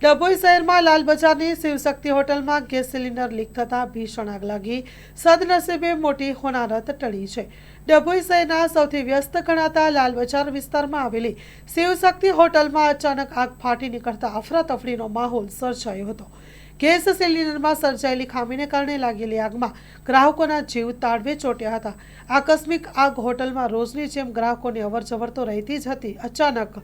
ડભોઈ શહેરમાં લાલ બજારની શિવશક્તિ હોટલમાં ગેસ સિલિન્ડર લીક થતાં ભીષણ આગ લાગી. સદનસીબે મોટી હોનારત ટળી છે. ડભોઈ શહેરના સૌથી વ્યસ્ત ગણાતા લાલ બજાર વિસ્તારમાં આવેલી શિવશક્તિ હોટલમાં અચાનક આગ ફાટી નીકળતા અફરાતફરીનો માહોલ સર્જાયો હતો. ગેસ સિલિન્ડરમાં સર્જાયેલી ખામીને કારણે લાગેલી આગમાં ગ્રાહકોના જીવ તાળવે ચોંટ્યા હતા. આકસ્મિક આગ હોટલમાં રોજની જેમ ગ્રાહકોની અવરજવર તો રહેતી જ હતી. અચાનક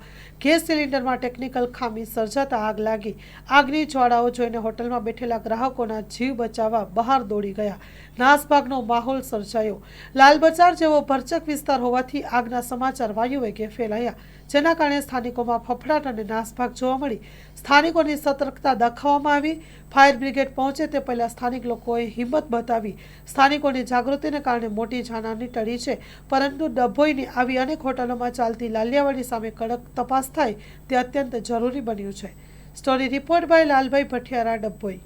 ગેસ સિલિન્ડરમાં ટેકનિકલ ખામી સર્જાતા આગ લાગી. આગની જ્વાળાઓ જોઈને હોટલમાં બેઠેલા ગ્રાહકોના જીવ બચાવવા બહાર દોડી ગયા. નાસભાગનો માહોલ સર્જાયો. લાલ બજાર જેવો ભરચક વિસ્તાર હોવાથી આગના સમાચાર વાયુ વેગે ફેલાયા, જેના કારણે સ્થાનિકોમાં ફફડાટ અને નાસભાગ જોવા મળી. સ્થાનિકોની સતર્કતા દાખવવામાં આવી. ફાયર બ્રિગેડ પહોંચે તે પહેલા સ્થાનિક લોકોએ હિંમત બતાવી. સ્થાનિકોની જાગૃતિને કારણે મોટી જાનહાની ટળી છે, પરંતુ ડભોઈની આવી અનેક હોટલોમાં ચાલતી લાલિયાવાડી સામે કડક તપાસ થાય તે અત્યંત જરૂરી બન્યું છે. Story report by Lalbhai Bhathiyara, Dabhoi.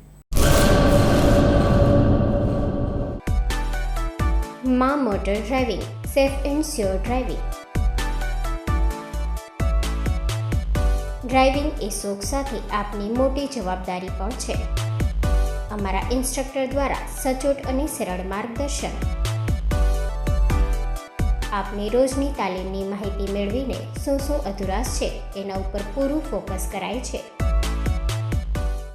માં motor driving, safe and sure driving. Driving એ શોખ સાથે આપની મોટી જવાબદારી પણ છે. અમારા ઇન્સ્ટ્રક્ટર દ્વારા સચોટ અને સરળ માર્ગદર્શન. આપની રોજની તાલીમની માહિતી મેળવીને શું અધુરાશ છે એના ઉપર પૂરું ફોકસ કરાય છે.